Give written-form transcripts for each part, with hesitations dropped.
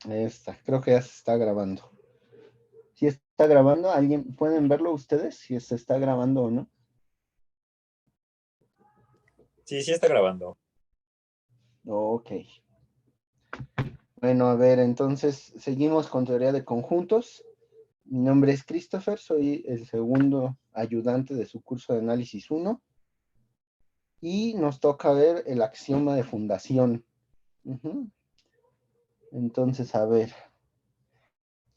Esta, creo que ya se está grabando. Si está grabando, ¿alguien pueden verlo ustedes? Si se está grabando o no. Sí, sí está grabando. Ok. Bueno, a ver, entonces seguimos con teoría de conjuntos. Mi nombre es Christopher, soy el segundo ayudante de su curso de análisis 1 y nos toca ver el axioma de fundación. Ujú. Entonces, a ver,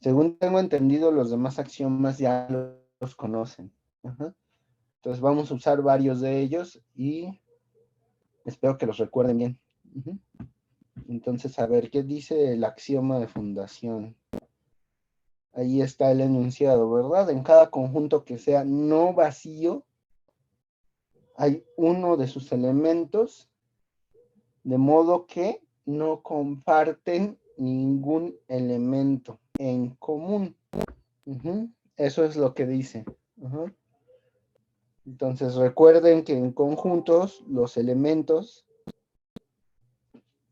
según tengo entendido, los demás axiomas ya los conocen. Ajá. Entonces vamos a usar varios de ellos y espero que los recuerden bien. Ujú. Entonces, a ver, ¿qué dice el axioma de fundación? Ahí está el enunciado, ¿verdad? En cada conjunto que sea no vacío, hay uno de sus elementos, de modo que no comparten ningún elemento en común. Uh-huh. Eso es lo que dice. Uh-huh. Entonces recuerden que en conjuntos los elementos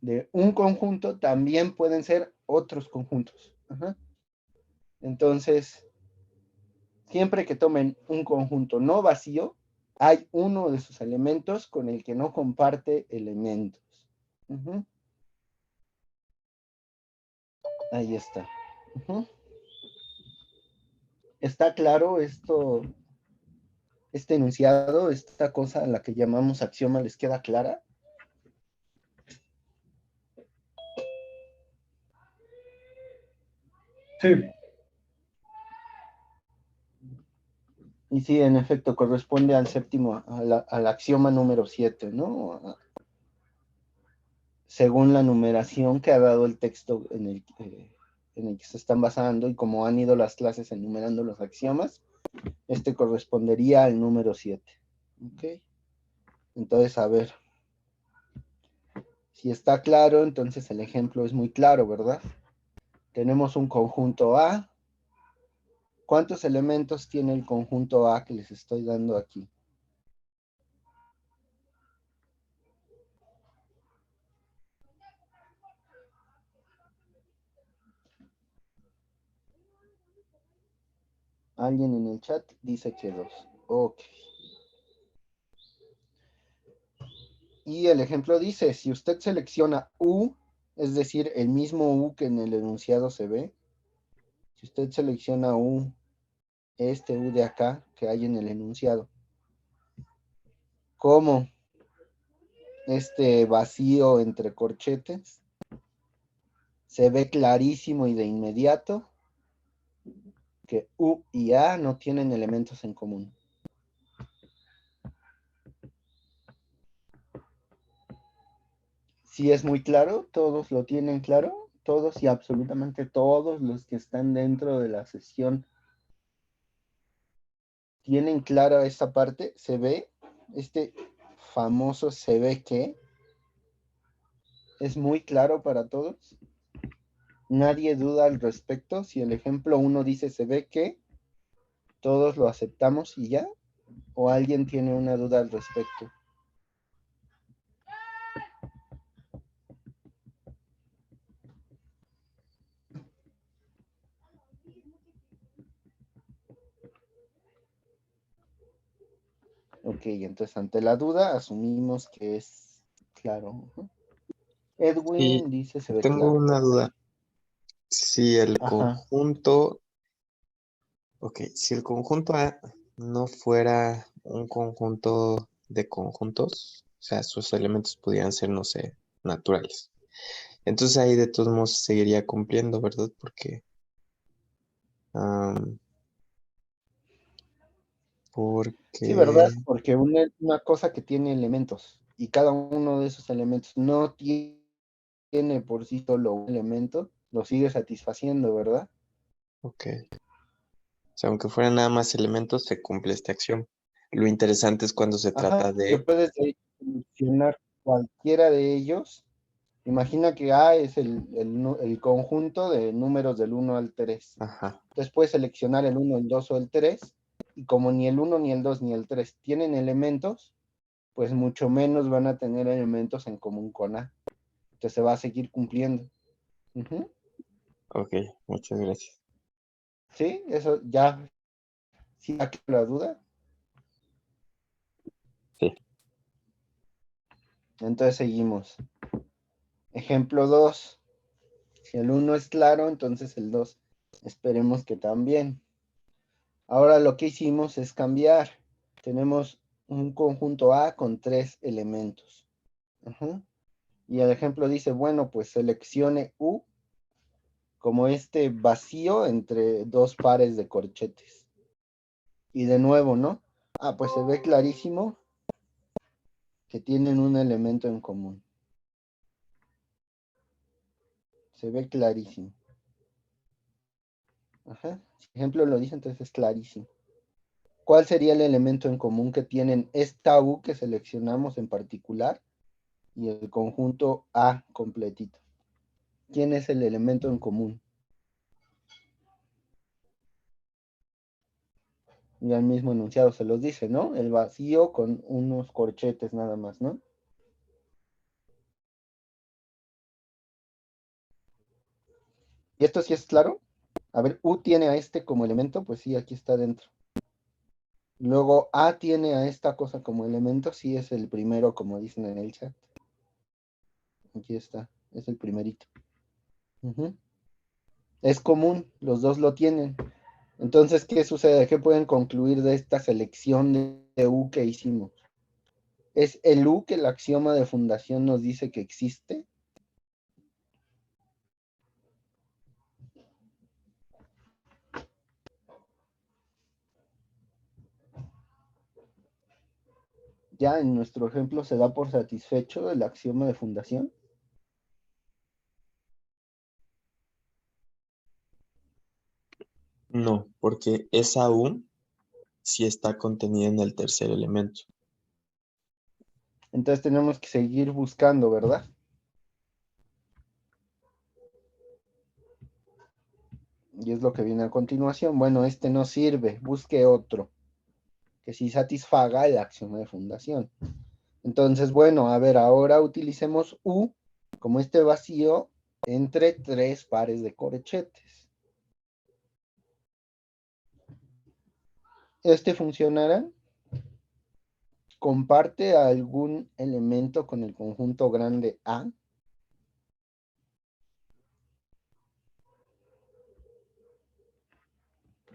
de un conjunto también pueden ser otros conjuntos. Uh-huh. Entonces, siempre que tomen un conjunto no vacío, hay uno de sus elementos con el que no comparte elementos. Uh-huh. Ahí está. Uh-huh. ¿Está claro esto, este enunciado, esta cosa a la que llamamos axioma, les queda clara? Sí. Y sí, en efecto, corresponde al séptimo, al axioma número 7, ¿no? Según la numeración que ha dado el texto en el que se están basando y como han ido las clases enumerando los axiomas, este correspondería al número 7. ¿Ok? Entonces, a ver, si está claro, entonces el ejemplo es muy claro, ¿verdad? Tenemos un conjunto A. ¿Cuántos elementos tiene el conjunto A que les estoy dando aquí? Alguien en el chat dice que 2. Ok. Y el ejemplo dice, si usted selecciona U, es decir, el mismo U que en el enunciado se ve, si usted selecciona U, este U de acá que hay en el enunciado, como este vacío entre corchetes, se ve clarísimo y de inmediato que U y A no tienen elementos en común. Sí es muy claro, todos lo tienen claro, todos y absolutamente todos los que están dentro de la sesión tienen clara esta parte, se ve, este famoso se ve que es muy claro para todos. Nadie duda al respecto. Si el ejemplo 1 dice se ve que, todos lo aceptamos y ya, o alguien tiene una duda al respecto. Ok, entonces ante la duda asumimos que es claro. Y Edwin dice se ve tengo claro. una duda. Si el Ajá. conjunto, ok, si el conjunto A no fuera un conjunto de conjuntos, o sea, sus elementos pudieran ser, no sé, naturales. Entonces ahí de todos modos seguiría cumpliendo, ¿verdad? Am, Sí, ¿verdad? porque, Porque una cosa que tiene elementos y cada uno de esos elementos no tiene por sí solo un elemento, lo sigue satisfaciendo, ¿verdad? ok, o sea, aunque fueran nada más elementos, se cumple este axioma. Lo interesante es cuando se Ajá, trata porque de, puedes seleccionar cualquiera de ellos. Imagina que A es el conjunto de números del 1 al 3. ajá, Entonces puedes seleccionar el 1, el 2 o el 3. Y como ni el 1, ni el 2, ni el 3 tienen elementos, pues mucho menos van a tener elementos en común con A. Entonces se va a seguir cumpliendo. Uh-huh. Ok, muchas gracias. ¿Sí? Eso ya, sí, aquí la duda. Sí. Entonces seguimos. Ejemplo 2. Si el 1 es claro, entonces el 2 esperemos que también. Ahora lo que hicimos es cambiar. Tenemos un conjunto A con 3 elementos. Ajá. Y el ejemplo dice, bueno, pues seleccione U como este vacío entre dos pares de corchetes. Y de nuevo, ¿no? Pues se ve clarísimo que tienen un elemento en común. Se ve clarísimo. Ajá. Si el ejemplo lo dice, entonces es clarísimo. ¿Cuál sería el elemento en común que tienen esta U que seleccionamos en particular y el conjunto A completito? ¿Quién es el elemento en común? Y al mismo enunciado se los dice, ¿no? El vacío con unos corchetes nada más, ¿no? ¿Y esto sí es claro? A ver, U tiene a este como elemento, pues sí, aquí está dentro. Luego A tiene a esta cosa como elemento, sí es el primero, como dicen en el chat. Aquí está, es el primerito. Ujú. Es común, los dos lo tienen. Entonces, ¿qué sucede? ¿Qué pueden concluir de esta selección de U que hicimos? ¿Es el U que el axioma de fundación nos dice que existe? Ya en nuestro ejemplo se da por satisfecho el axioma de fundación. No, porque esa U sí está contenida en el tercer elemento. Entonces tenemos que seguir buscando, ¿verdad? Y es lo que viene a continuación. Bueno, este no sirve, busque otro que sí satisfaga el axioma de fundación. Entonces, bueno, a ver, ahora utilicemos U como este vacío entre tres pares de corchetes. Este funcionará, comparte algún elemento con el conjunto grande A.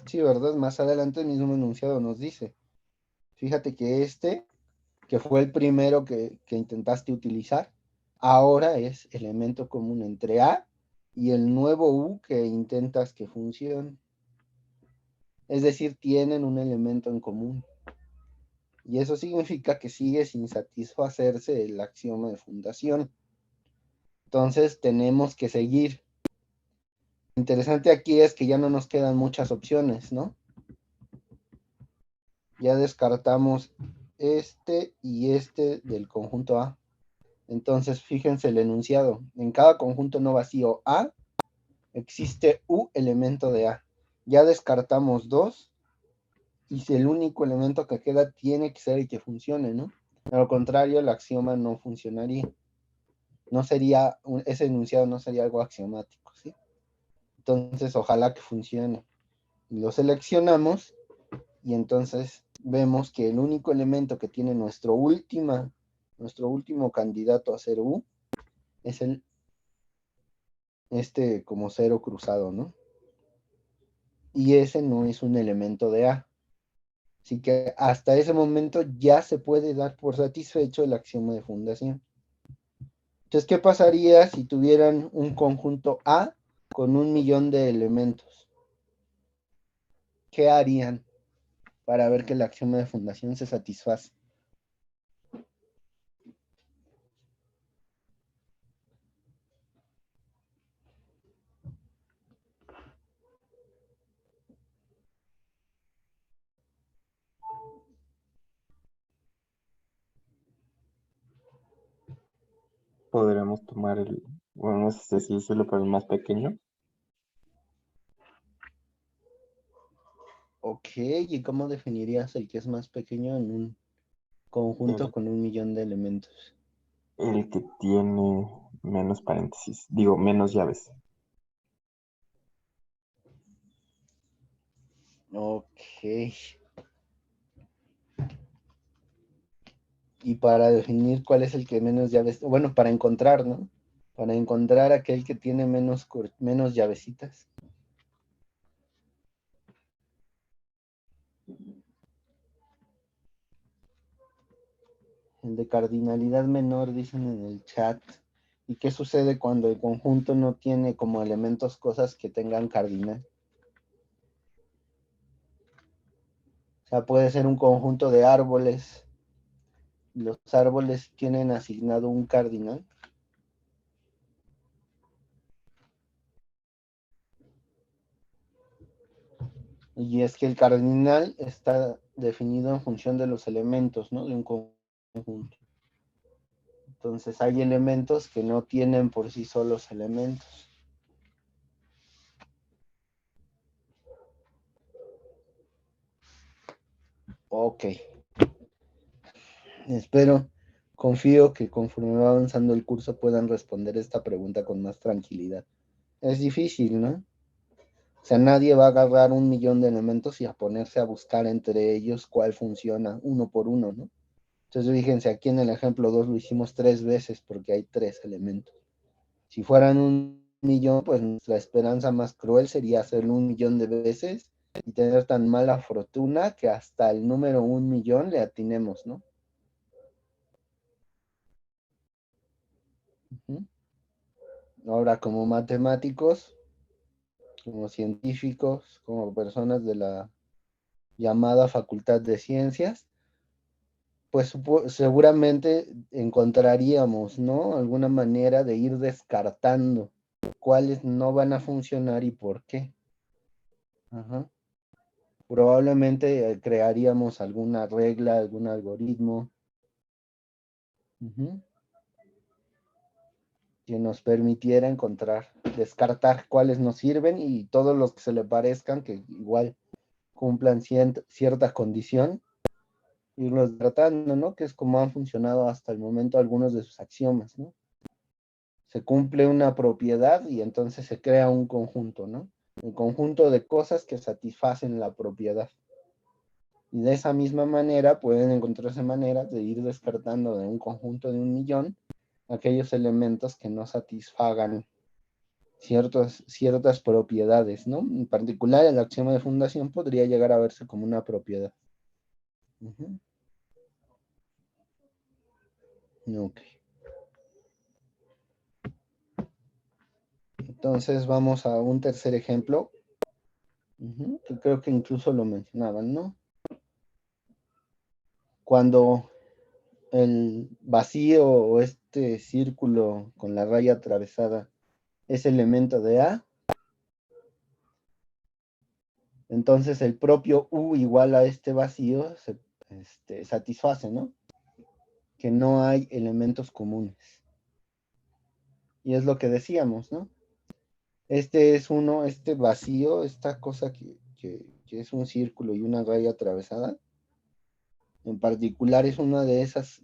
Sí, ¿verdad? Más adelante el mismo enunciado nos dice. Fíjate que este, que fue el primero que intentaste utilizar, ahora es elemento común entre A y el nuevo U que intentas que funcione. Es decir, tienen un elemento en común. Y eso significa que sigue sin satisfacerse el axioma de fundación. Entonces tenemos que seguir. Lo interesante aquí es que ya no nos quedan muchas opciones, ¿no? Ya descartamos este y este del conjunto A. Entonces, fíjense el enunciado. En cada conjunto no vacío A existe U elemento de A. Ya descartamos dos y si el único elemento que queda tiene que ser el que funcione, ¿no? De lo contrario, el axioma no funcionaría. No sería, ese enunciado no sería algo axiomático, ¿sí? Entonces, ojalá que funcione. Lo seleccionamos y entonces vemos que el único elemento que tiene nuestro último candidato a ser U es este como cero cruzado, ¿no? Y ese no es un elemento de A. Así que hasta ese momento ya se puede dar por satisfecho el axioma de fundación. Entonces, ¿qué pasaría si tuvieran un conjunto A con 1 millón de elementos? ¿Qué harían para ver que el axioma de fundación se satisface? Podremos tomar bueno, no sé si decirlo, pero el más pequeño. Ok, ¿y cómo definirías el que es más pequeño en un conjunto El, con 1 millón de elementos? el que tiene menos paréntesis, digo, menos llaves. Ok. Y para definir cuál es el que menos llaves, bueno, para encontrar, ¿no? Para encontrar aquel que tiene menos llavecitas. El de cardinalidad menor, dicen en el chat. ¿Y qué sucede cuando el conjunto no tiene como elementos cosas que tengan cardinal? O sea, puede ser un conjunto de árboles. Los árboles tienen asignado un cardinal. Y es que el cardinal está definido en función de los elementos, ¿no? De un conjunto. Entonces hay elementos que no tienen por sí solos elementos. Ok. Espero, confío que conforme va avanzando el curso puedan responder esta pregunta con más tranquilidad. Es difícil, ¿no? O sea, nadie va a agarrar 1 millón de elementos y a ponerse a buscar entre ellos cuál funciona uno por uno, ¿no? Entonces fíjense, aquí en el ejemplo 2 lo hicimos 3 veces porque hay 3 elementos. Si fueran 1 millón, pues nuestra esperanza más cruel sería hacerlo 1 millón de veces y tener tan mala fortuna que hasta el número 1 millón le atinemos, ¿no? Uh-huh. Ahora, como matemáticos, como científicos, como personas de la llamada Facultad de Ciencias, pues seguramente encontraríamos, ¿no? Alguna manera de ir descartando cuáles no van a funcionar y por qué. Ajá. Probablemente crearíamos alguna regla, algún algoritmo que nos permitiera descartar cuáles nos sirven y todos los que se le parezcan que igual cumplan cierta condición, irlos tratando, ¿no? Que es como han funcionado hasta el momento algunos de sus axiomas, ¿no? Se cumple una propiedad y entonces se crea un conjunto, ¿no? El conjunto de cosas que satisfacen la propiedad. Y de esa misma manera pueden encontrarse maneras de ir descartando de un conjunto de 1 millón aquellos elementos que no satisfagan ciertas propiedades, ¿no? En particular, el axioma de fundación podría llegar a verse como una propiedad. Uh-huh. Ok. Entonces vamos a un tercer ejemplo, que creo que incluso lo mencionaban, ¿no? Cuando el vacío o este círculo con la raya atravesada es elemento de A, entonces el propio U igual a este vacío se satisface, ¿no? Que no hay elementos comunes. Y es lo que decíamos, ¿no? Este vacío, esta cosa que es un círculo y una raya atravesada, en particular es uno de esos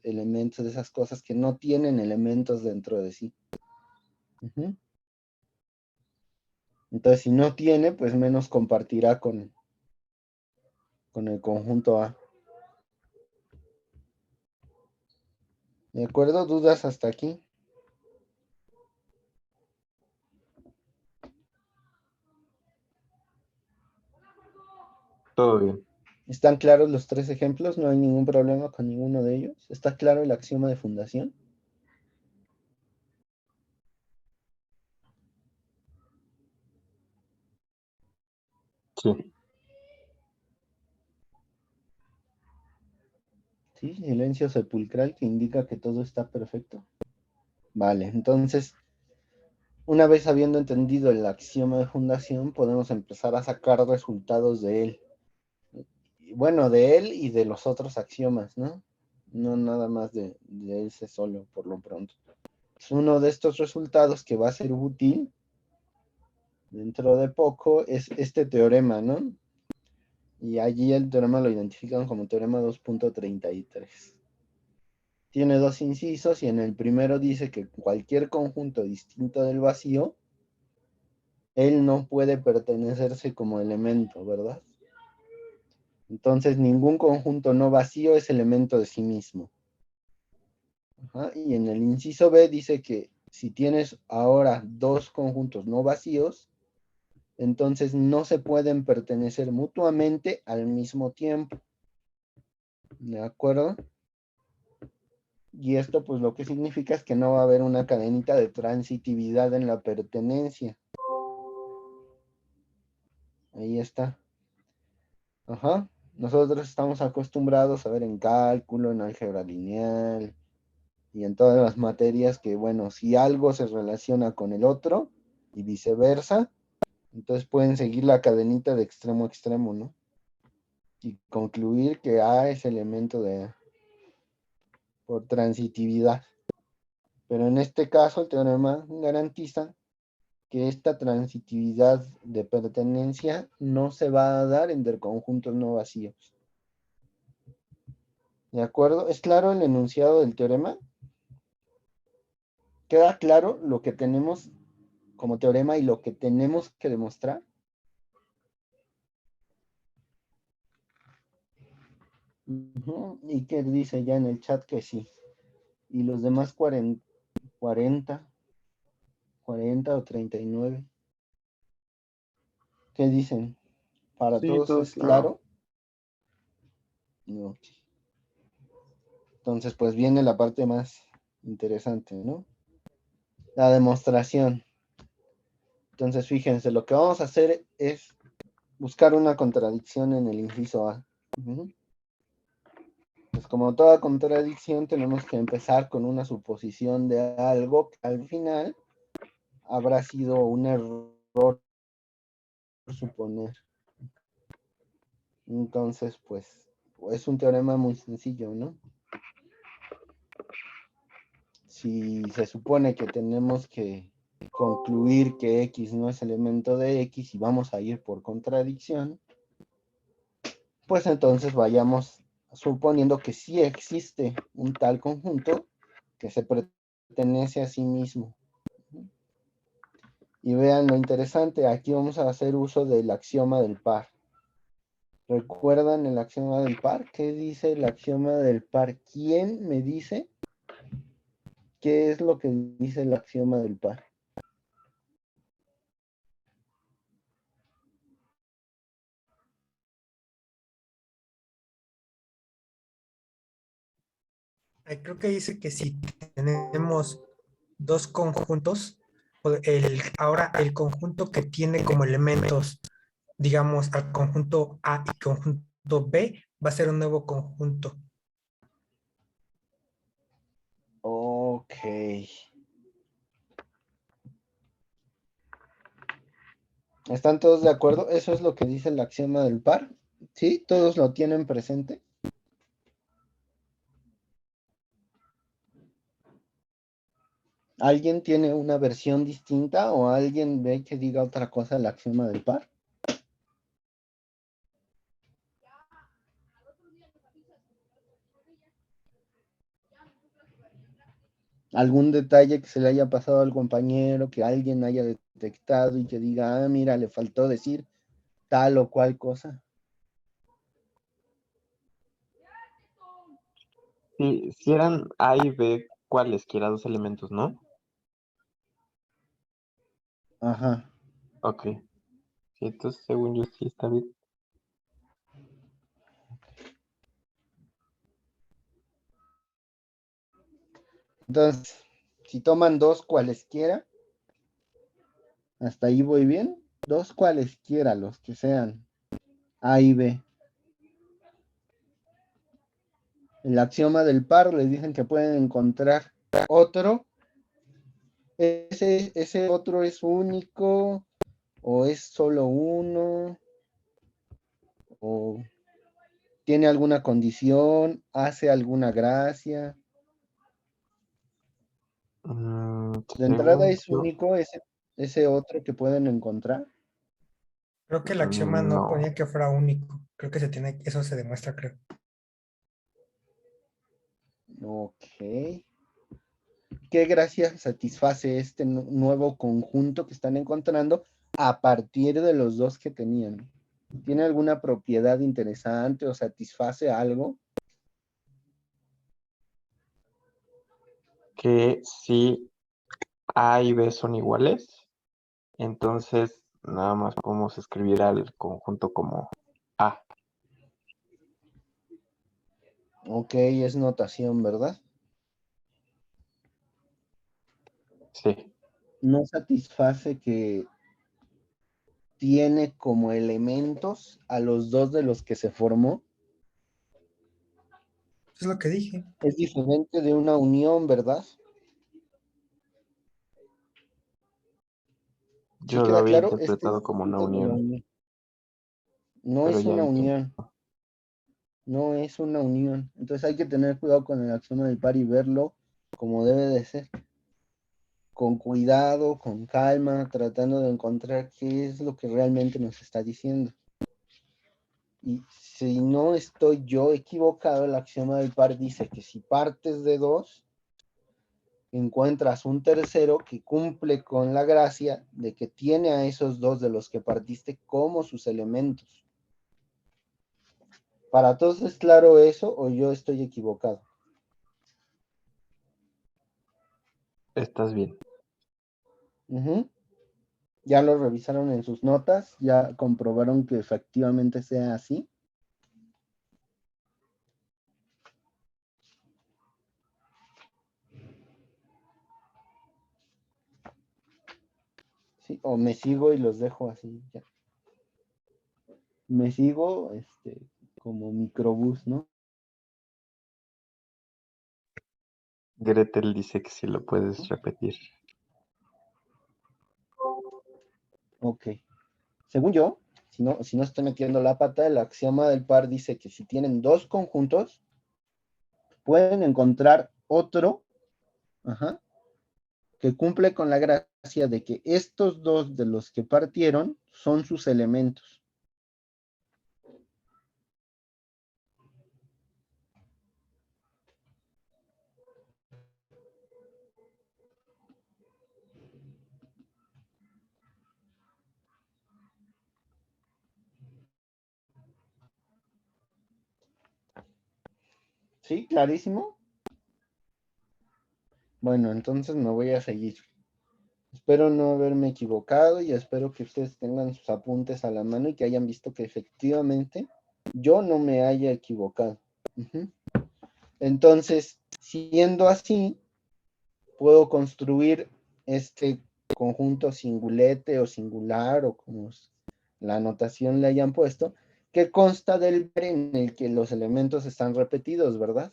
elementos, de esas cosas que no tienen elementos dentro de sí. Uh-huh. Entonces, si no tiene, pues menos compartirá con el conjunto A. ¿De acuerdo? ¿Dudas hasta aquí? Todo bien. ¿Están claros los 3 ejemplos? ¿No hay ningún problema con ninguno de ellos? ¿Está claro el axioma de fundación? Sí. Sí, silencio sepulcral que indica que todo está perfecto. Vale, entonces, una vez habiendo entendido el axioma de fundación, podemos empezar a sacar resultados de él. Bueno, de él y de los otros axiomas, ¿no? No nada más de ese solo, por lo pronto. Uno de estos resultados que va a ser útil dentro de poco es este teorema, ¿no? Y allí el teorema lo identifican como teorema 2.33. Tiene 2 incisos y en el primero dice que cualquier conjunto distinto del vacío él no puede pertenecerse como elemento, ¿verdad? Entonces, ningún conjunto no vacío es elemento de sí mismo. Ajá, y en el inciso B dice que si tienes ahora dos conjuntos no vacíos, entonces no se pueden pertenecer mutuamente al mismo tiempo. ¿De acuerdo? Y esto pues lo que significa es que no va a haber una cadenita de transitividad en la pertenencia. Ahí está. Ajá. Nosotros estamos acostumbrados a ver en cálculo, en álgebra lineal y en todas las materias que, bueno, si algo se relaciona con el otro y viceversa, entonces pueden seguir la cadenita de extremo a extremo, ¿no? Y concluir que A es elemento por transitividad. Pero en este caso el teorema garantiza que esta transitividad de pertenencia no se va a dar entre conjuntos no vacíos. ¿De acuerdo? ¿Es claro el enunciado del teorema? ¿Queda claro lo que tenemos como teorema y lo que tenemos que demostrar? ¿Y qué dice ya en el chat que sí? ¿Y los demás 40 o 39? ¿Qué dicen? ¿Para Sí, todos todo es claro. claro? No. Entonces, pues viene la parte más interesante, ¿no? La demostración. Entonces, fíjense, lo que vamos a hacer es buscar una contradicción en el inciso A. Pues como toda contradicción, tenemos que empezar con una suposición de algo que al final habrá sido un error suponer. Entonces, pues, es un teorema muy sencillo, ¿no? Si se supone que tenemos que concluir que X no es elemento de X y vamos a ir por contradicción, pues entonces vayamos suponiendo que sí existe un tal conjunto que se pertenece a sí mismo. Y vean lo interesante, aquí vamos a hacer uso del axioma del par. ¿Recuerdan el axioma del par? ¿Qué dice el axioma del par? ¿Quién me dice qué es lo que dice el axioma del par? Creo que dice que si tenemos dos conjuntos, ahora el conjunto que tiene como elementos, digamos, al conjunto A y conjunto B, va a ser un nuevo conjunto. Ok. ¿Están todos de acuerdo? Eso es lo que dice el axioma del par. ¿Sí? ¿Todos lo tienen presente? ¿Alguien tiene una versión distinta o alguien ve que diga otra cosa el axioma del par? ¿Algún detalle que se le haya pasado al compañero, que alguien haya detectado y que diga, ah, mira, le faltó decir tal o cual cosa? Si eran A y B, cualesquiera dos elementos, ¿no? Ajá. Ok. Sí, entonces según yo sí está bien. Entonces, si toman dos cualesquiera, hasta ahí voy bien. Dos cualesquiera, los que sean A y B. El axioma del par les dicen que pueden encontrar otro. Ese otro es único o es solo uno o tiene alguna condición, hace alguna gracia. De entrada Según es yo, único ese otro que pueden encontrar. Creo que el axioma no no. ponía que fuera único. Creo que eso se demuestra, creo. Ok. ¿Qué gracia satisface este nuevo conjunto que están encontrando a partir de los dos que tenían. ¿Tiene alguna propiedad interesante o satisface algo? Que si A y B son iguales, entonces nada más podemos escribir al conjunto como A. Ok, es notación, ¿verdad? Sí. No satisface que tiene como elementos a los dos de los que se formó. Es lo que dije. Es diferente de una unión, ¿verdad? ¿Sí Yo lo queda había claro? Este interpretado es como una distinto de la unión, unión. No pero es ya una vi que no. unión, no es una unión. Entonces hay que tener cuidado con el axioma del par y verlo como debe de ser. Con cuidado, con calma, tratando de encontrar qué es lo que realmente nos está diciendo. Y si no estoy yo equivocado, el axioma del par dice que si partes de dos, encuentras un tercero que cumple con la gracia de que tiene a esos dos de los que partiste como sus elementos. ¿Para todos es claro eso o yo estoy equivocado? Estás bien. Ujú. Ya lo revisaron en sus notas, ya comprobaron que efectivamente sea así. Sí, o me sigo y los dejo así ya. Me sigo como microbús, ¿no? Gretel dice que si lo puedes repetir. Ok. Según yo, si no estoy metiendo la pata, el axioma del par dice que si tienen dos conjuntos, pueden encontrar otro, ajá, que cumple con la gracia de que estos dos de los que partieron son sus elementos. ¿Sí? ¿Clarísimo? Bueno, entonces me voy a seguir. Espero no haberme equivocado y espero que ustedes tengan sus apuntes a la mano y que hayan visto que efectivamente yo no me haya equivocado. Ujú. Entonces, siendo así, puedo construir este conjunto singulete o singular o como la anotación le hayan puesto, que consta del par en el que los elementos están repetidos, ¿verdad?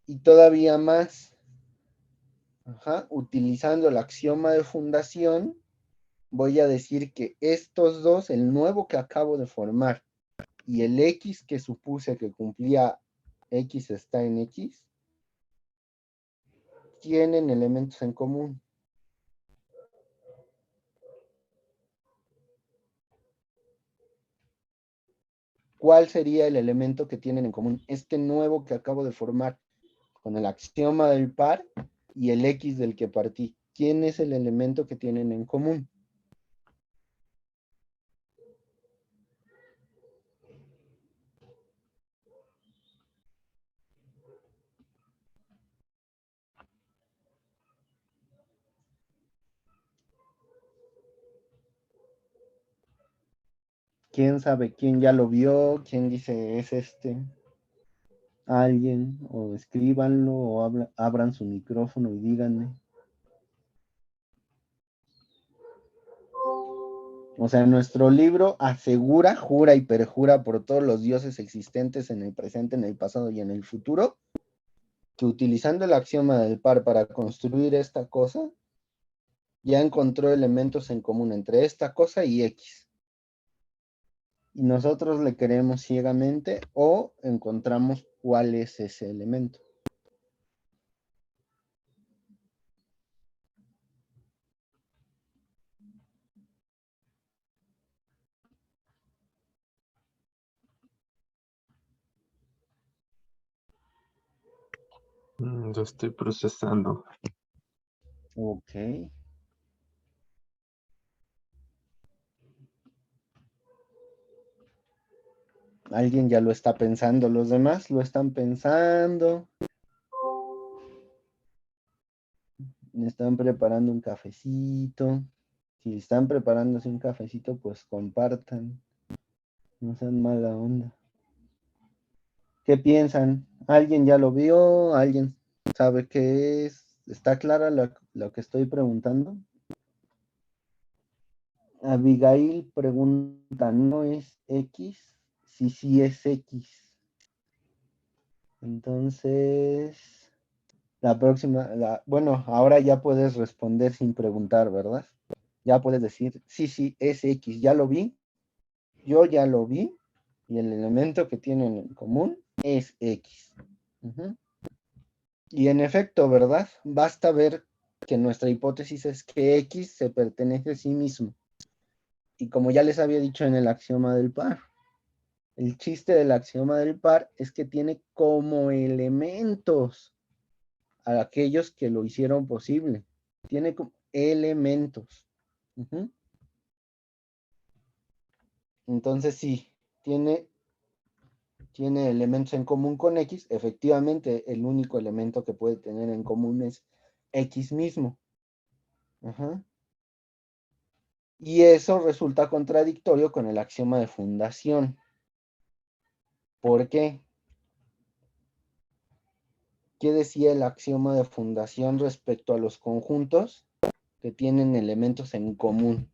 Y todavía más, ajá, utilizando el axioma de fundación, voy a decir que estos dos, el nuevo que acabo de formar y el X que supuse que cumplía X está en X, tienen elementos en común. ¿Cuál sería el elemento que tienen en común? Este nuevo que acabo de formar con el axioma del par y el X del que partí. ¿Quién es el elemento que tienen en común? ¿Quién sabe quién ya lo vio? ¿Quién dice es este? Alguien, o escríbanlo, o abran su micrófono y díganme. O sea, nuestro libro asegura, jura y perjura por todos los dioses existentes en el presente, en el pasado y en el futuro, que utilizando el axioma del par para construir esta cosa, ya encontró elementos en común entre esta cosa y X. Y nosotros le queremos ciegamente o encontramos cuál es ese elemento. Lo estoy procesando. Ok. Alguien ya lo está pensando, los demás lo están pensando. Están preparando un cafecito. Si están preparándose un cafecito, pues compartan. No sean mala onda. ¿Qué piensan? ¿Alguien ya lo vio? ¿Alguien sabe qué es? ¿Está clara lo que estoy preguntando? Abigail pregunta, ¿no es X? Sí, sí es X. Entonces, la próxima, bueno, ahora ya puedes responder sin preguntar, ¿verdad? Ya puedes decir, sí, sí, es X, ya lo vi, yo ya lo vi, y el elemento que tienen en común es X. Ujú. Y en efecto, ¿verdad? Basta ver que nuestra hipótesis es que X se pertenece a sí mismo. Y como ya les había dicho en el axioma del par, el chiste del axioma del par es que tiene como elementos a aquellos que lo hicieron posible. Tiene como elementos. Ujú. Entonces sí, tiene elementos en común con X. Efectivamente, el único elemento que puede tener en común es X mismo. Ajá. Y eso resulta contradictorio con el axioma de fundación. ¿Por qué? ¿Qué decía el axioma de fundación respecto a los conjuntos que tienen elementos en común?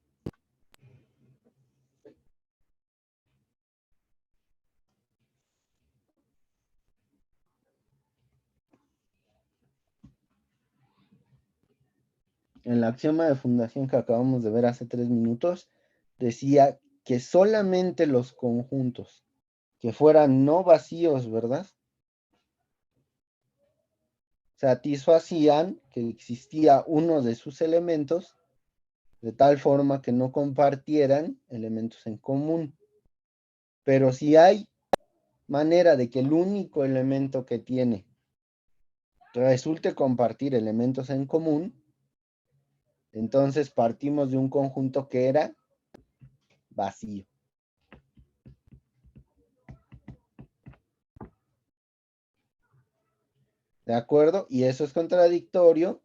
El axioma de fundación que acabamos de ver hace 3 minutos decía que solamente los conjuntos que fueran no vacíos, ¿verdad? Satisfacían que existía uno de sus elementos de tal forma que no compartieran elementos en común. Pero si hay manera de que el único elemento que tiene resulte compartir elementos en común, entonces partimos de un conjunto que era vacío. ¿De acuerdo? Y eso es contradictorio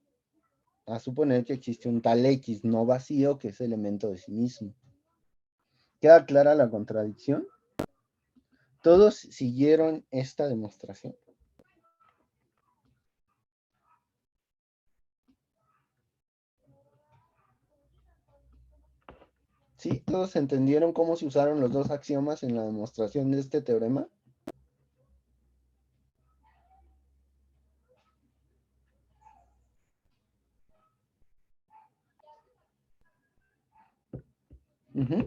a suponer que existe un tal X no vacío que es elemento de sí mismo. ¿Queda clara la contradicción? Todos siguieron esta demostración. ¿Sí? ¿Todos entendieron cómo se usaron los dos axiomas en la demostración de este teorema?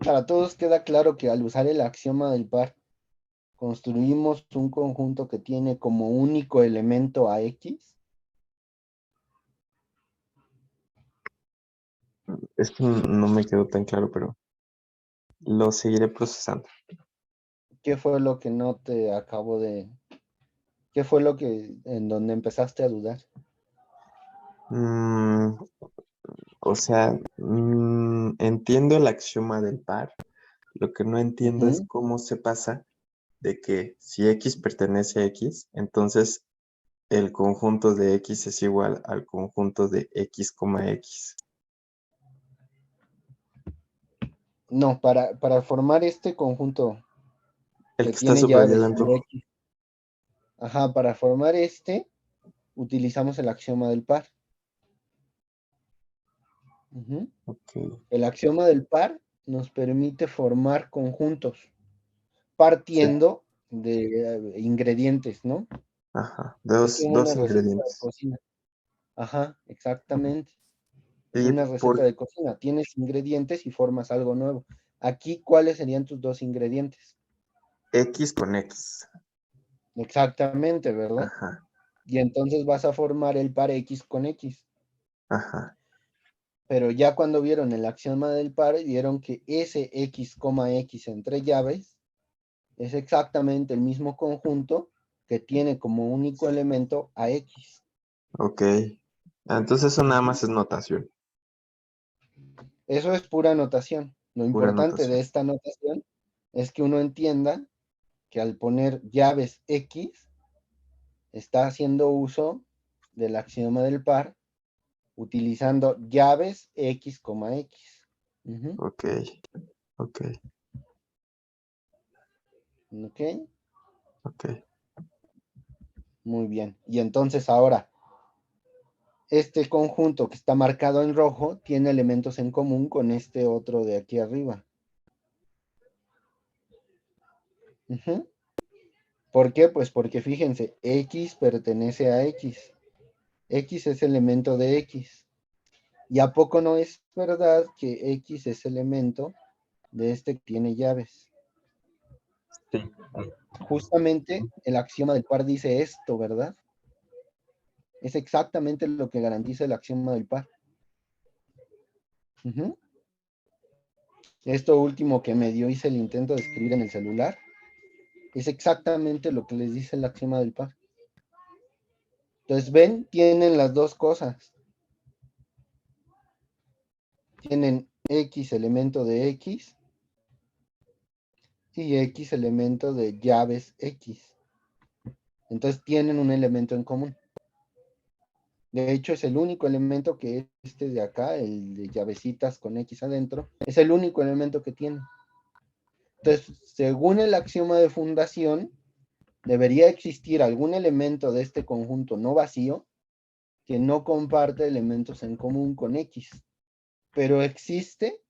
Para todos queda claro que al usar el axioma del par, construimos un conjunto que tiene como único elemento a X. Es que no me quedó tan claro, pero lo seguiré procesando. ¿Qué fue lo que no te acabo de... ¿Qué fue lo que en donde empezaste a dudar? O sea, entiendo el axioma del par. Lo que no entiendo es cómo se pasa de que si X pertenece a X, entonces el conjunto de X es igual al conjunto de X, X. No, para formar este conjunto El que que está tiene subrayado llaves en y rojo. X. Ajá, para formar este, utilizamos el axioma del par. Okay. El axioma del par nos permite formar conjuntos Sí. partiendo de ingredientes, ¿no? Ajá. Es como una Dos receta de ingredientes. cocina. Ajá, exactamente. Es ¿Y una receta por de cocina. Tienes ingredientes y formas algo nuevo. Aquí, ¿cuáles serían tus dos ingredientes? X con X? Exactamente, ¿verdad? Ajá. Y entonces vas a formar el par X con X. Ajá. Pero ya cuando vieron el axioma del par, vieron que ese X, X entre llaves es exactamente el mismo conjunto que tiene como único elemento a X. Ok. Entonces eso nada más es notación. Eso es pura notación. Lo Pura importante de notación. esta notación es que uno entienda que al poner llaves X, está haciendo uso del axioma del par, utilizando llaves X, X. Ujú. Ok, ok, ¿Ok? ok. Muy bien. Y entonces ahora, este conjunto que está marcado en rojo tiene elementos en común con este otro de aquí arriba. Ujú. ¿Por qué? Pues porque fíjense, X pertenece a X. X es elemento de X. ¿Y a poco no es verdad que X es elemento de este que tiene llaves? Sí. Justamente el axioma del par dice esto, ¿verdad? Es exactamente lo que garantiza el axioma del par. Ujú. Esto último que medio hice el intento de escribir en el celular es exactamente lo que les dice el axioma del par. Entonces, ven, tienen las dos cosas. Tienen X elemento de X y X elemento de llaves X. Entonces tienen un elemento en común. De hecho, es el único elemento que este de acá, el de llavecitas con X adentro, es el único elemento que tiene. Entonces, según el axioma de fundación, debería existir algún elemento de este conjunto no vacío que no comparte elementos en común con X. Pero existe.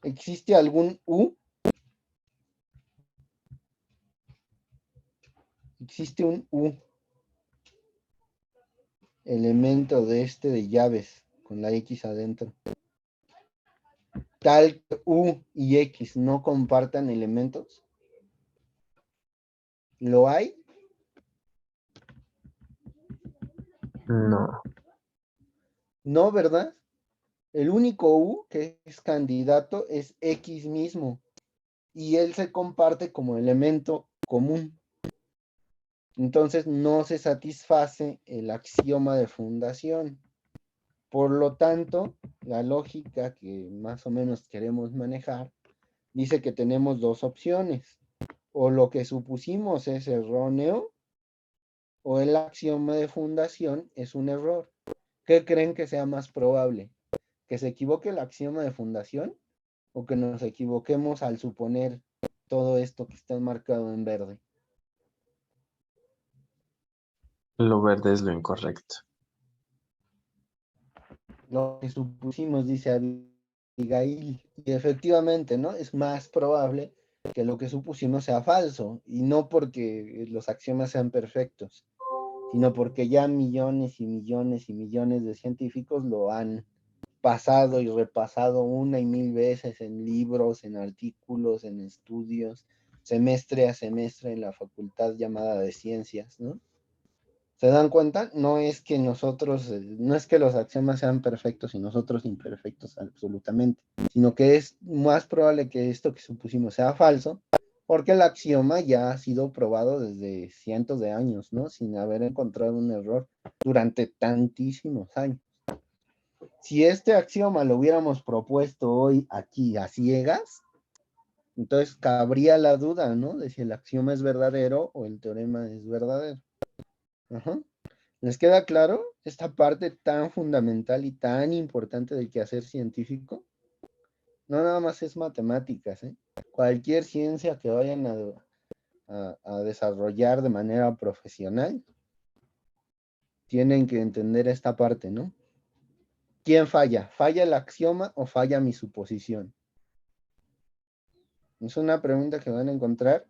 ¿Existe algún U? Existe un U, elemento de este de llaves, con la X adentro. Tal que U y X no compartan elementos. ¿Lo hay? No. No, ¿verdad? El único U que es candidato es X mismo. Y él se comparte como elemento común. Entonces no se satisface el axioma de fundación. Por lo tanto, la lógica que más o menos queremos manejar dice que tenemos dos opciones. O lo que supusimos es erróneo, o el axioma de fundación es un error. ¿Qué creen que sea más probable? ¿Que se equivoque el axioma de fundación o que nos equivoquemos al suponer todo esto que está marcado en verde? Lo verde es lo incorrecto. Lo que supusimos, dice Abigail, y efectivamente, ¿no? Es más probable que lo que supusimos sea falso, y no porque los axiomas sean perfectos, sino porque ya millones y millones y millones de científicos lo han pasado y repasado una y mil veces en libros, en artículos, en estudios, semestre a semestre en la facultad llamada de ciencias, ¿no? ¿Se dan cuenta? No es que nosotros, no es que los axiomas sean perfectos y nosotros imperfectos absolutamente, sino que es más probable que esto que supusimos sea falso, porque el axioma ya ha sido probado desde cientos de años, ¿no? Sin haber encontrado un error durante tantísimos años. Si este axioma lo hubiéramos propuesto hoy aquí a ciegas, entonces cabría la duda, ¿no? De si el axioma es verdadero o el teorema es verdadero. Ajá. ¿Les queda claro esta parte tan fundamental y tan importante del quehacer científico? No nada más es matemáticas, ¿eh? Cualquier ciencia que vayan a desarrollar de manera profesional, tienen que entender esta parte, ¿no? ¿Quién falla? ¿Falla el axioma o falla mi suposición? Es una pregunta que van a encontrar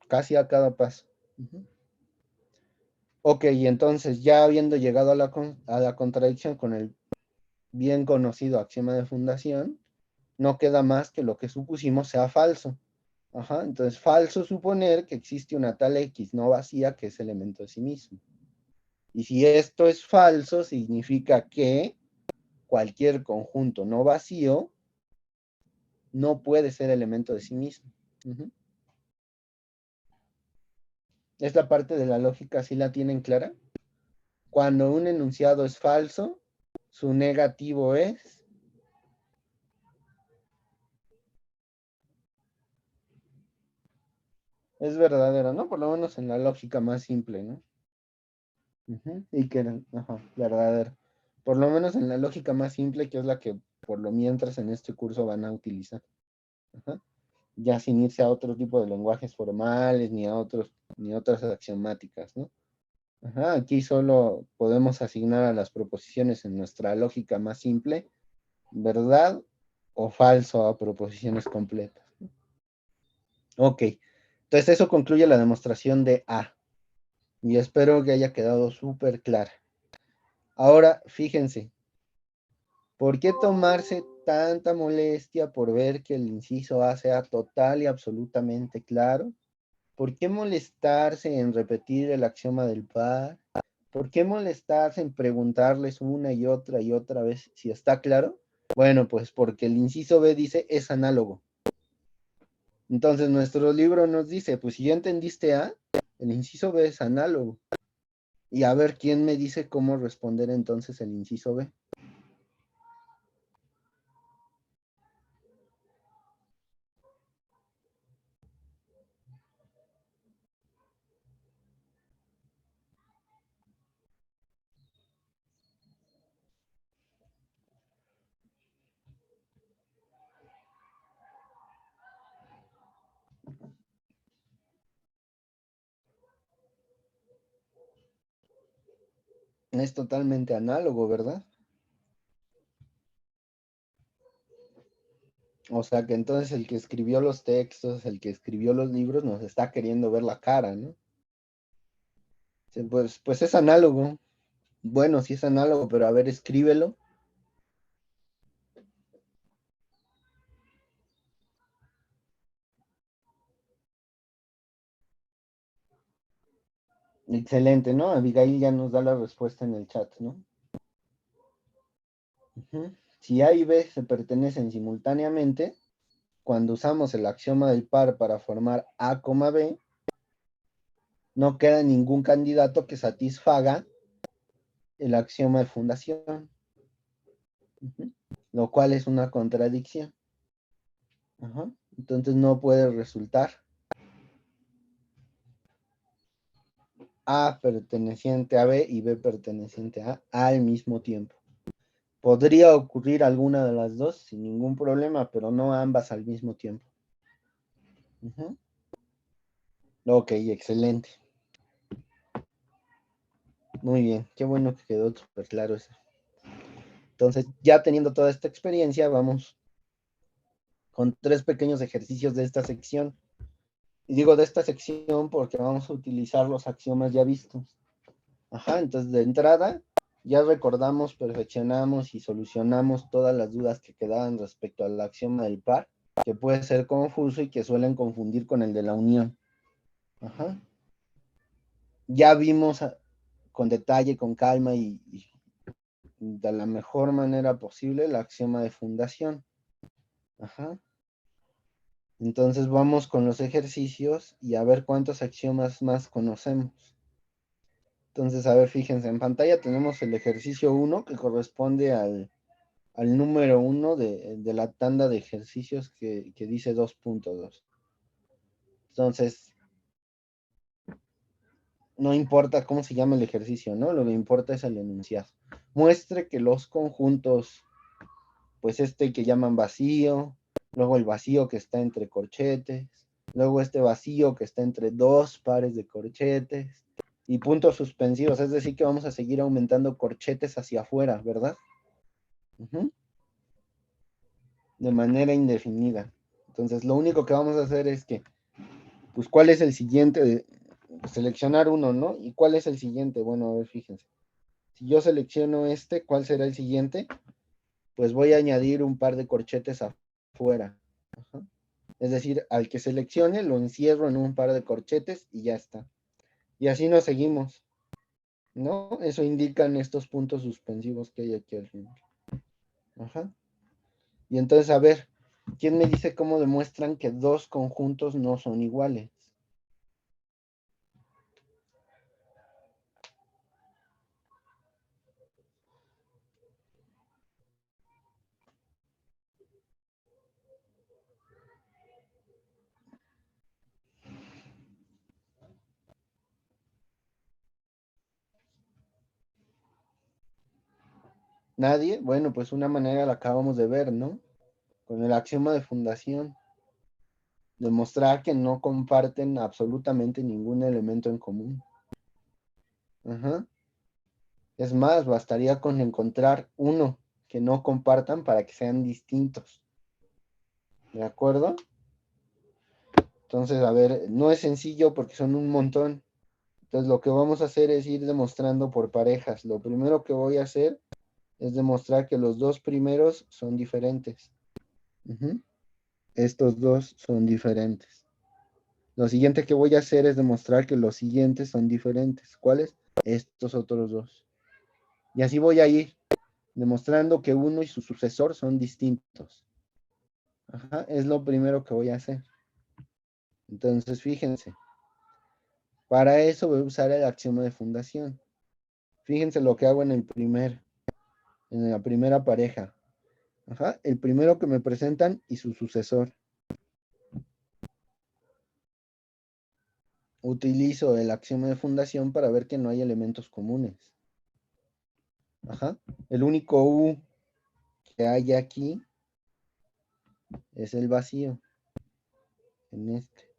casi a cada paso. Uh-huh. Ok, entonces ya habiendo llegado a la contradicción con el bien conocido axioma de fundación, no queda más que lo que supusimos sea falso. Ajá, entonces falso suponer que existe una tal X no vacía que es elemento de sí mismo. Y si esto es falso, significa que cualquier conjunto no vacío no puede ser elemento de sí mismo. Uh-huh. Esta parte de la lógica, ¿sí la tienen clara? Cuando un enunciado es falso, su negativo es verdadero, ¿no? Por lo menos en la lógica más simple, ¿no? Y que era, verdadero. Por lo menos en la lógica más simple, que es la que por lo mientras en este curso van a utilizar. Ajá. Ya sin irse a otro tipo de lenguajes formales, ni a otras axiomáticas, ¿no? Ajá, aquí solo podemos asignar a las proposiciones en nuestra lógica más simple, verdad o falso a proposiciones completas. Ok, entonces eso concluye la demostración de A. Y espero que haya quedado súper clara. Ahora, fíjense, ¿por qué tomarse tanta molestia por ver que el inciso A sea total y absolutamente claro? ¿Por qué molestarse en repetir el axioma del par? ¿Por qué molestarse en preguntarles una y otra vez si está claro? Bueno, pues porque el inciso B dice es análogo. Entonces nuestro libro nos dice, pues si ya entendiste A, el inciso B es análogo. Y a ver quién me dice cómo responder entonces el inciso B. Es totalmente análogo, ¿verdad? O sea que entonces el que escribió los textos, el que escribió los libros, nos está queriendo ver la cara, ¿no? Sí, pues es análogo. Bueno, sí es análogo, pero a ver, escríbelo. Excelente, ¿no? Abigail ya nos da la respuesta en el chat, ¿no? Si A y B se pertenecen simultáneamente, cuando usamos el axioma del par para formar A, B, no queda ningún candidato que satisfaga el axioma de fundación, lo cual es una contradicción. Entonces no puede resultar A perteneciente a B y B perteneciente a A al mismo tiempo. Podría ocurrir alguna de las dos sin ningún problema, pero no ambas al mismo tiempo. Ok, excelente. Muy bien, qué bueno que quedó súper claro eso. Entonces, ya teniendo toda esta experiencia, vamos con 3 pequeños ejercicios de esta sección. Y digo de esta sección porque vamos a utilizar los axiomas ya vistos. Entonces de entrada, ya recordamos, perfeccionamos y solucionamos todas las dudas que quedaban respecto al axioma del par, que puede ser confuso y que suelen confundir con el de la unión. Ya vimos con detalle, con calma y de la mejor manera posible el axioma de fundación. Entonces vamos con los ejercicios y a ver cuántos axiomas más conocemos. Entonces, a ver, fíjense, en pantalla tenemos el ejercicio 1 que corresponde al número 1 de la tanda de ejercicios que dice 2.2. Entonces, no importa cómo se llama el ejercicio, ¿no? Lo que importa es el enunciado. Muestre que los conjuntos, pues este que llaman vacío, luego el vacío que está entre corchetes, luego este vacío que está entre 2 pares de corchetes y puntos suspensivos, es decir que vamos a seguir aumentando corchetes hacia afuera, ¿verdad? De manera indefinida. Entonces, lo único que vamos a hacer es que, pues, ¿cuál es el siguiente? Seleccionar uno, ¿no? ¿Y cuál es el siguiente? Bueno, a ver, fíjense. Si yo selecciono este, ¿cuál será el siguiente? Pues voy a añadir un par de corchetes afuera. Es decir, al que seleccione lo encierro en un par de corchetes y ya está. Y así nos seguimos, ¿no? Eso indican estos puntos suspensivos que hay aquí al final. Y entonces, a ver, ¿quién me dice cómo demuestran que dos conjuntos no son iguales? ¿Nadie? Bueno, pues una manera la acabamos de ver, ¿no? Con el axioma de fundación. Demostrar que no comparten absolutamente ningún elemento en común. Ajá. Es más, bastaría con encontrar uno que no compartan para que sean distintos. ¿De acuerdo? Entonces, a ver, no es sencillo porque son un montón. Entonces, lo que vamos a hacer es ir demostrando por parejas. Lo primero que voy a hacer es demostrar que los dos primeros son diferentes. Ujú. Estos dos son diferentes. Lo siguiente que voy a hacer es demostrar que los siguientes son diferentes. ¿Cuáles? Estos otros dos. Y así voy a ir demostrando que uno y su sucesor son distintos. Ajá, es lo primero que voy a hacer. Entonces, fíjense. Para eso voy a usar el axioma de fundación. Fíjense lo que hago en la primera pareja. Ajá, el primero que me presentan y su sucesor. Utilizo el axioma de fundación para ver que no hay elementos comunes. Ajá. El único U que hay aquí es el vacío. En este.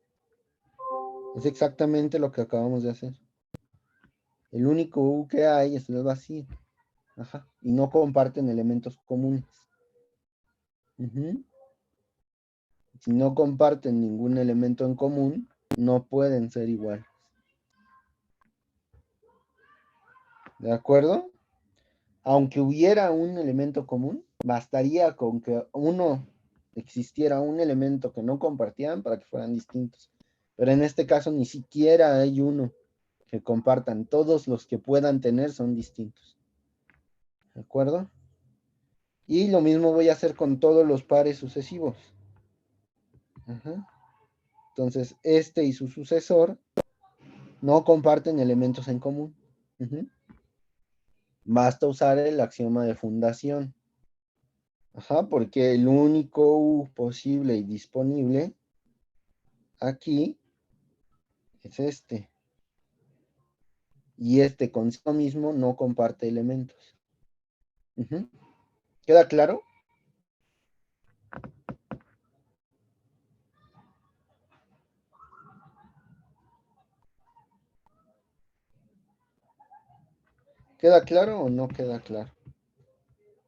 Es exactamente lo que acabamos de hacer. El único U que hay es el vacío. Ajá. Y no comparten elementos comunes. Ujú. Si no comparten ningún elemento en común, no pueden ser iguales. ¿De acuerdo? Aunque hubiera un elemento común, bastaría con que existiera un elemento que no compartieran para que fueran distintos. Pero en este caso ni siquiera hay uno que compartan. Todos los que puedan tener son distintos. ¿De acuerdo? Y lo mismo voy a hacer con todos los pares sucesivos. Ajá. Entonces, este y su sucesor no comparten elementos en común. Ujú. Basta usar el axioma de fundación. Ajá, porque el único U posible y disponible aquí es este. Y este consigo mismo no comparte elementos. Ujú. ¿Queda claro? ¿Queda claro o no queda claro?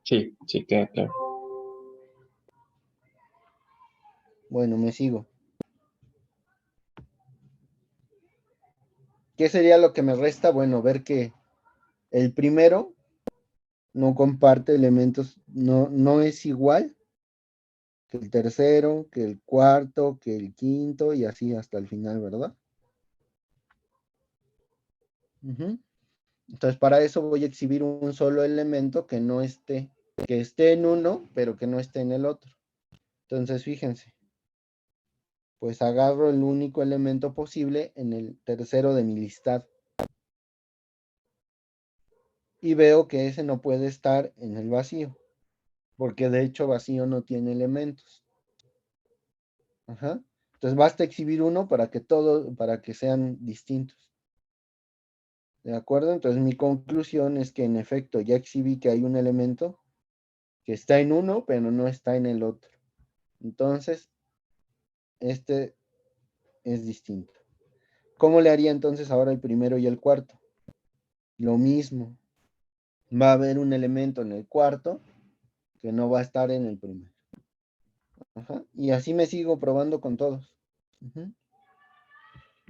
Sí, sí, queda claro. Bueno, me sigo. ¿Qué sería lo que me resta? Bueno, ver que el primero no comparte elementos, no es igual que el tercero, que el cuarto, que el quinto y así hasta el final, ¿verdad? Ujú. Entonces, para eso voy a exhibir un solo elemento que esté en uno, pero que no esté en el otro. Entonces, fíjense, pues agarro el único elemento posible en el tercero de mi listado y veo que ese no puede estar en el vacío, porque de hecho vacío no tiene elementos. Ajá. Entonces basta exhibir uno para que sean distintos. ¿De acuerdo? Entonces mi conclusión es que en efecto ya exhibí que hay un elemento que está en uno, pero no está en el otro. Entonces, este es distinto. ¿Cómo le haría entonces ahora el primero y el cuarto? Lo mismo. Va a haber un elemento en el cuarto que no va a estar en el primero. Ajá. Y así me sigo probando con todos. Ujú.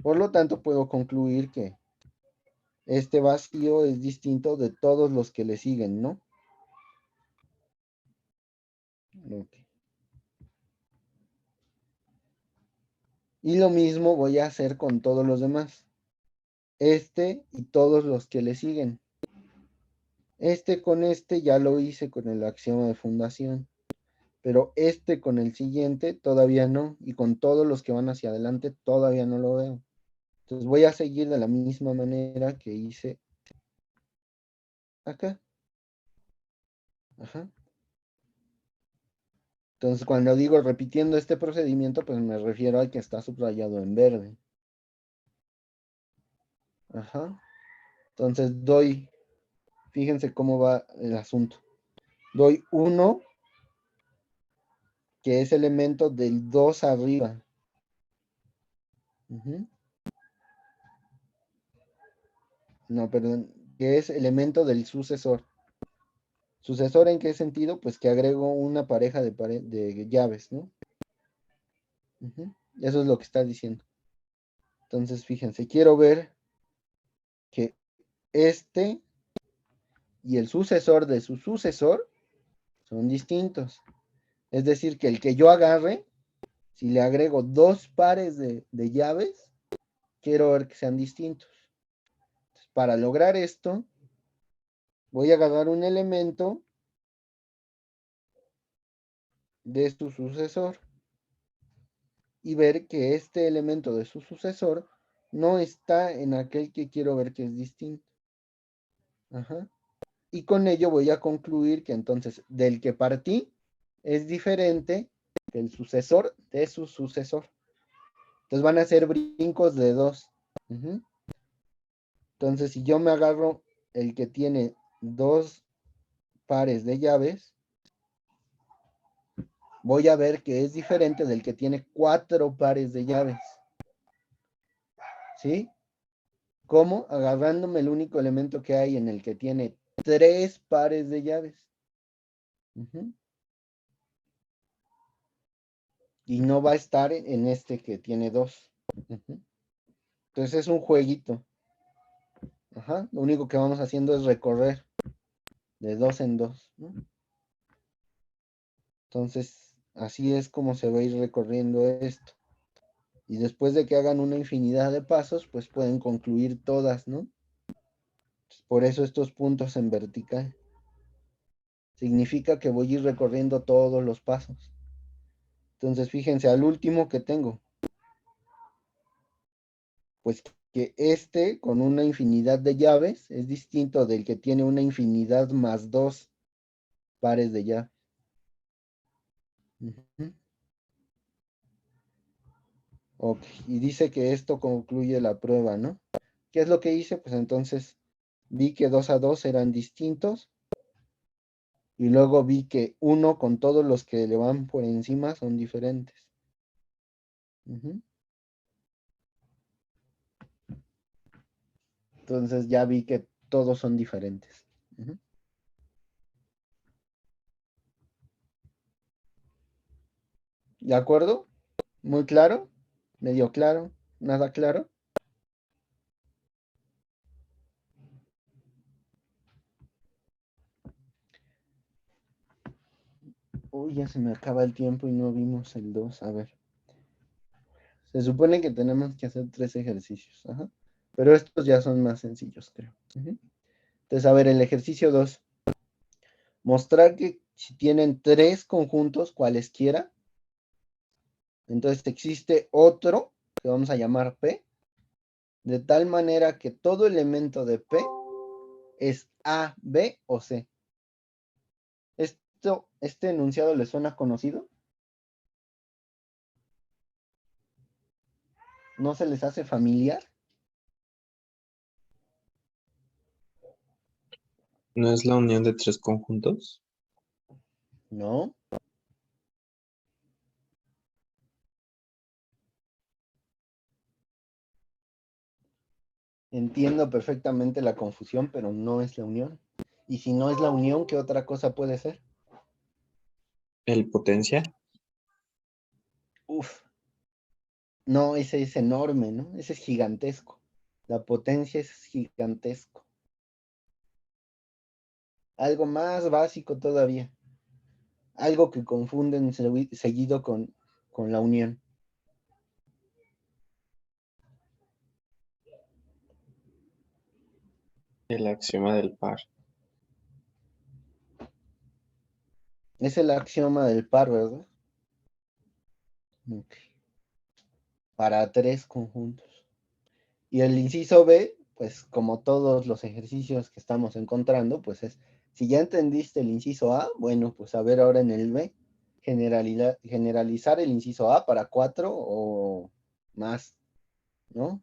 Por lo tanto, puedo concluir que este vacío es distinto de todos los que le siguen, ¿no? Ok. Y lo mismo voy a hacer con todos los demás. Este y todos los que le siguen. Este con este ya lo hice con el axioma de fundación. Pero este con el siguiente todavía no. Y con todos los que van hacia adelante todavía no lo veo. Entonces voy a seguir de la misma manera que hice acá. Ajá. Entonces cuando digo repitiendo este procedimiento, pues me refiero al que está subrayado en verde. Ajá. Entonces fíjense cómo va el asunto. doy 1, que es elemento del 2 arriba. Ujú. No, perdón, que es elemento del sucesor. ¿Sucesor en qué sentido? Pues que agrego una pareja de llaves, ¿no? Ujú. Eso es lo que está diciendo. Entonces, fíjense, quiero ver que este y el sucesor de su sucesor son distintos. Es decir, que el que yo agarre, si le agrego 2 pares de llaves, quiero ver que sean distintos. Entonces, para lograr esto, voy a agarrar un elemento de su sucesor y ver que este elemento de su sucesor no está en aquel que quiero ver que es distinto. Ajá. Y con ello voy a concluir que entonces del que partí es diferente que el sucesor de su sucesor. Entonces van a ser brincos de 2. Ujú. Entonces, si yo me agarro el que tiene 2 pares de llaves, voy a ver que es diferente del que tiene 4 pares de llaves. ¿Sí? ¿Cómo? Agarrándome el único elemento que hay en el que tiene 3 pares de llaves. Ujú. Y no va a estar en este que tiene 2. Ujú. Entonces es un jueguito. Ajá. Lo único que vamos haciendo es recorrer de 2 en 2, ¿no? Entonces, así es como se va a ir recorriendo esto. Y después de que hagan una infinidad de pasos, pues pueden concluir todas, ¿no? Por eso estos puntos en vertical. Significa que voy a ir recorriendo todos los pasos. Entonces, fíjense, al último que tengo, pues que este con una infinidad de llaves es distinto del que tiene una infinidad más 2 pares de llaves. Ujú. Ok, y dice que esto concluye la prueba, ¿no? ¿Qué es lo que hice? Pues entonces vi que 2 a 2 eran distintos y luego vi que 1 con todos los que le van por encima son diferentes. Ujú. Entonces ya vi que todos son diferentes. Ujú. ¿De acuerdo? ¿Muy claro? ¿Medio claro? ¿Nada claro? Uy, ya se me acaba el tiempo y no vimos el 2. A ver. Se supone que tenemos que hacer 3 ejercicios. Ajá. Pero estos ya son más sencillos, creo. Ujú. Entonces, a ver, el ejercicio 2. Mostrar que si tienen 3 conjuntos, cualesquiera, entonces existe otro que vamos a llamar P, de tal manera que todo elemento de P es A, B o C. ¿Este enunciado le suena conocido? ¿No se les hace familiar? ¿No es la unión de 3 conjuntos? No. Entiendo perfectamente la confusión, pero no es la unión. Y si no es la unión, ¿qué otra cosa puede ser? ¿El potencia? Uf, no, ese es enorme, ¿no? Ese es gigantesco. La potencia es gigantesco. Algo más básico todavía. Algo que confunden seguido con la unión. El axioma del par. Es el axioma del par, ¿verdad? Ok. Para 3 conjuntos. Y el inciso B, pues como todos los ejercicios que estamos encontrando, pues es, si ya entendiste el inciso A, bueno, pues a ver ahora en el B, generalizar el inciso A para 4 o más, ¿no?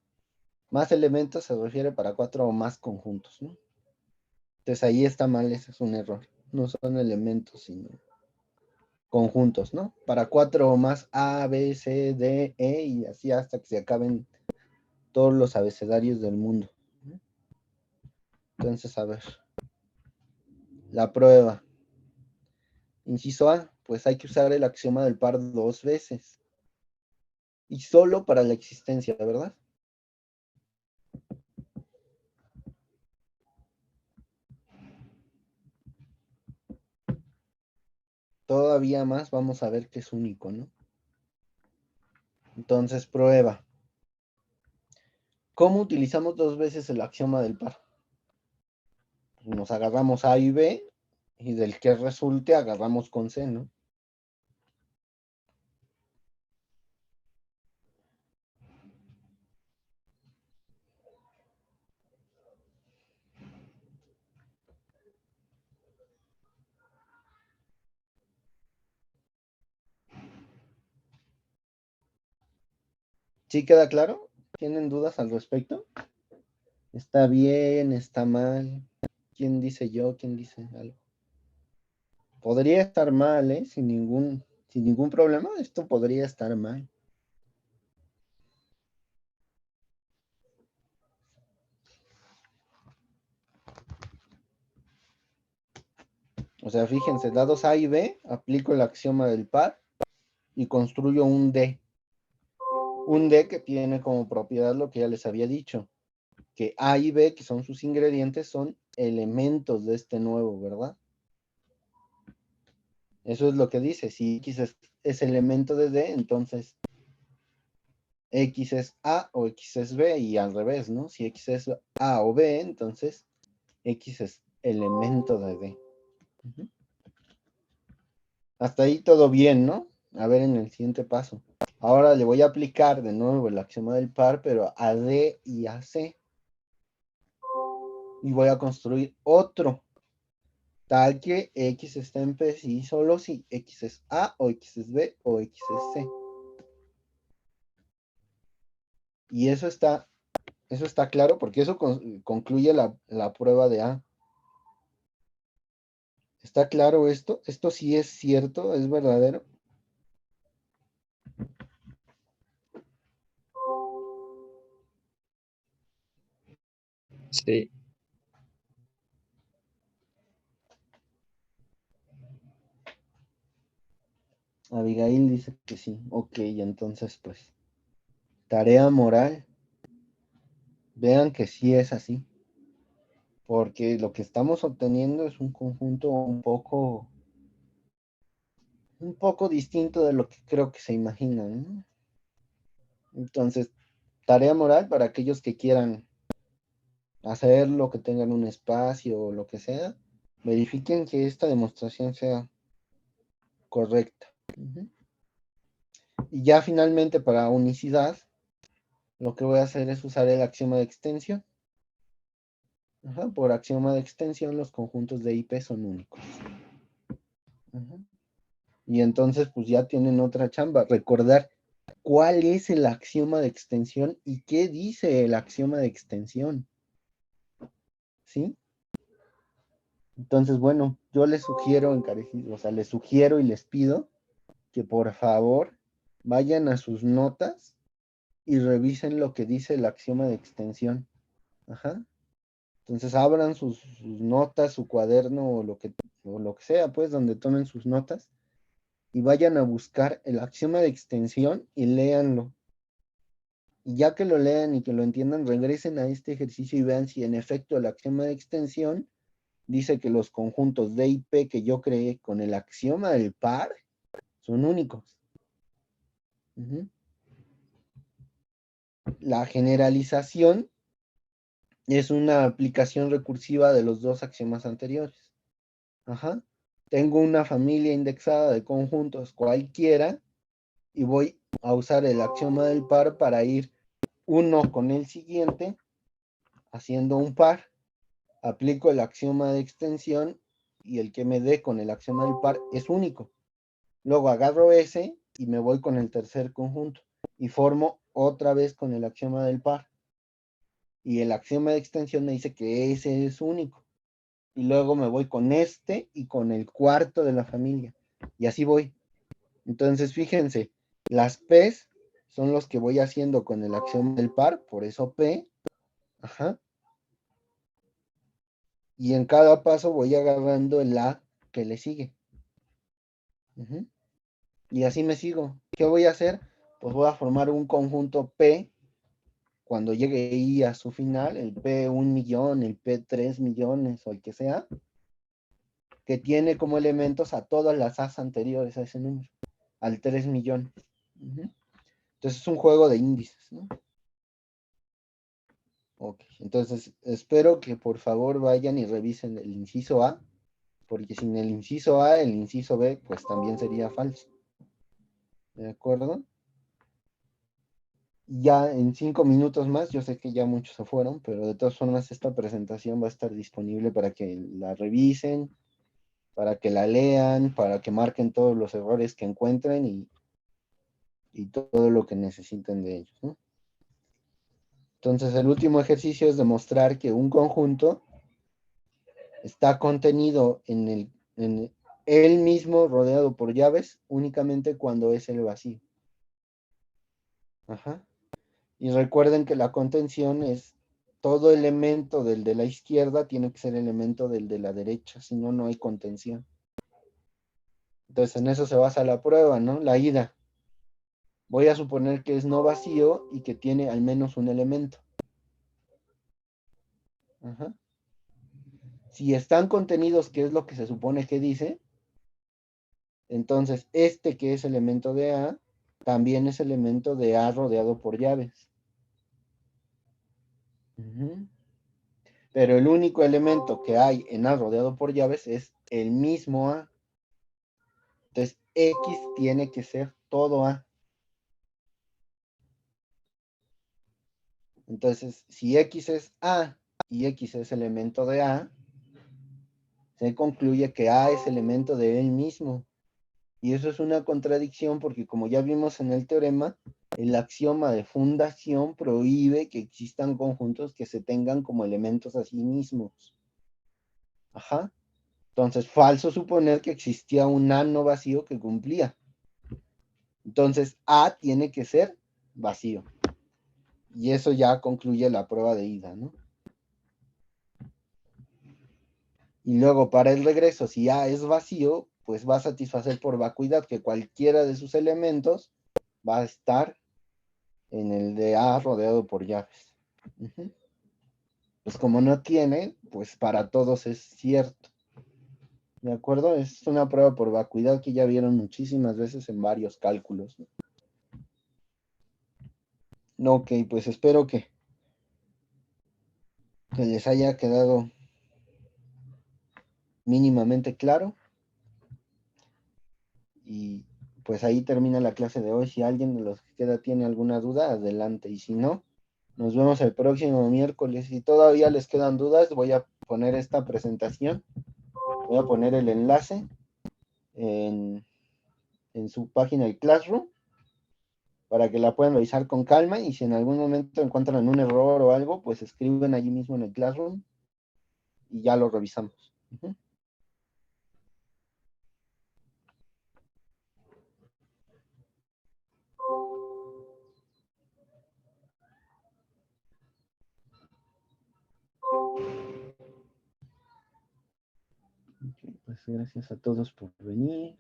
Más elementos se refiere para 4 o más conjuntos, ¿no? Entonces ahí está mal, ese es un error. No son elementos, sino conjuntos, ¿no? Para 4 o más A, B, C, D, E y así hasta que se acaben todos los abecedarios del mundo. Entonces, a ver. La prueba. Inciso A, pues hay que usar el axioma del par 2 veces. Y solo para la existencia, ¿verdad? Todavía más vamos a ver que es único, ¿no? Entonces, prueba. ¿Cómo utilizamos 2 veces el axioma del par? Pues nos agarramos A y B, y del que resulte agarramos con C, ¿no? ¿Sí queda claro? ¿Tienen dudas al respecto? ¿Está bien? ¿Está mal? ¿Quién dice yo? ¿Quién dice algo? Podría estar mal, ¿eh? Sin ningún problema, esto podría estar mal. O sea, fíjense, dados A y B, aplico el axioma del par y construyo un D. Un D que tiene como propiedad lo que ya les había dicho, que A y B, que son sus ingredientes, son elementos de este nuevo, ¿verdad? Eso es lo que dice. Si X es elemento de D, entonces X es A o X es B y al revés, ¿no? Si X es A o B, entonces X es elemento de D. Hasta ahí todo bien, ¿no? A ver en el siguiente paso. Ahora le voy a aplicar de nuevo el axioma del par, pero a D y a C. Y voy a construir otro, tal que X está en P, sí, solo si X es A o X es B o X es C. Y eso está claro porque eso concluye la prueba de A. ¿Está claro esto? ¿Esto sí es cierto? ¿Es verdadero? Sí, Abigail dice que sí. Ok, entonces pues, tarea moral. Vean que sí es así. Porque lo que estamos obteniendo es un conjunto un poco distinto de lo que creo que se imaginan, ¿no? Entonces, tarea moral para aquellos que quieran hacerlo, que tengan un espacio o lo que sea, verifiquen que esta demostración sea correcta. Y ya finalmente para unicidad, lo que voy a hacer es usar el axioma de extensión. Por axioma de extensión, los conjuntos de IP son únicos. Y entonces, pues ya tienen otra chamba. Recordar cuál es el axioma de extensión y qué dice el axioma de extensión. ¿Sí? Entonces, bueno, yo les sugiero encarecido, o sea, les sugiero y les pido que por favor vayan a sus notas y revisen lo que dice el axioma de extensión. Entonces abran sus notas, su cuaderno o lo que sea, pues, donde tomen sus notas y vayan a buscar el axioma de extensión y léanlo. Y ya que lo lean y que lo entiendan, regresen a este ejercicio y vean si en efecto el axioma de extensión dice que los conjuntos D y P que yo creé con el axioma del par son únicos. La generalización es una aplicación recursiva de los dos axiomas anteriores. Tengo una familia indexada de conjuntos cualquiera y voy a usar el axioma del par para ir uno con el siguiente haciendo un par. Aplico el axioma de extensión y el que me dé con el axioma del par es único. Luego agarro ese y me voy con el tercer conjunto y formo otra vez con el axioma del par. Y el axioma de extensión me dice que ese es único. y luego me voy con este y con el cuarto de la familia. Y así voy. Entonces, fíjense, las P's son los que voy haciendo con el axioma del par, por eso P. Ajá. Y en cada paso voy agarrando el A que le sigue. Ujú. Y así me sigo. ¿Qué voy a hacer? Pues voy a formar un conjunto P cuando llegue I a su final, el P 1.000.000, el P 3.000.000 o el que sea, que tiene como elementos a todas las A's anteriores a ese número, al 3.000.000. Ujú. Entonces es un juego de índices, ¿no? Ok, entonces espero que por favor vayan y revisen el inciso A, porque sin el inciso A, el inciso B, pues también sería falso. ¿De acuerdo? Ya en 5 minutos más, yo sé que ya muchos se fueron, pero de todas formas esta presentación va a estar disponible para que la revisen, para que la lean, para que marquen todos los errores que encuentren y todo lo que necesiten de ellos, ¿no? Entonces el último ejercicio es demostrar que un conjunto está contenido en él mismo rodeado por llaves únicamente cuando es el vacío. Ajá. Y recuerden que la contención es todo elemento del de la izquierda tiene que ser elemento del de la derecha, si no, no hay contención. Entonces en eso se basa la prueba, ¿no? La ida. Voy a suponer que es no vacío y que tiene al menos un elemento. Ajá. Si están contenidos, ¿qué es lo que se supone que dice? Entonces este que es elemento de A, también es elemento de A rodeado por llaves. Ujú. Pero el único elemento que hay en A rodeado por llaves es el mismo A. Entonces, X tiene que ser todo A. Entonces, si X es A y X es elemento de A, se concluye que A es elemento de él mismo. Y eso es una contradicción porque como ya vimos en el teorema, el axioma de fundación prohíbe que existan conjuntos que se tengan como elementos a sí mismos. Ajá. Entonces, falso suponer que existía un A no vacío que cumplía. Entonces, A tiene que ser vacío. Y eso ya concluye la prueba de ida, ¿no? Y luego, para el regreso, si A es vacío, pues va a satisfacer por vacuidad que cualquiera de sus elementos va a estar en el de A rodeado por llaves. Uh-huh. Pues como no tiene, pues para todos es cierto. ¿De acuerdo? Es una prueba por vacuidad que ya vieron muchísimas veces en varios cálculos. No, ok, pues espero que les haya quedado mínimamente claro. Y pues ahí termina la clase de hoy. Si alguien de los que queda tiene alguna duda, adelante. Y si no, nos vemos el próximo miércoles. Si todavía les quedan dudas, voy a poner esta presentación. Voy a poner el enlace en su página de Classroom para que la puedan revisar con calma. Y si en algún momento encuentran un error o algo, pues escriben allí mismo en el Classroom y ya lo revisamos. Uh-huh. Okay, pues gracias a todos por venir.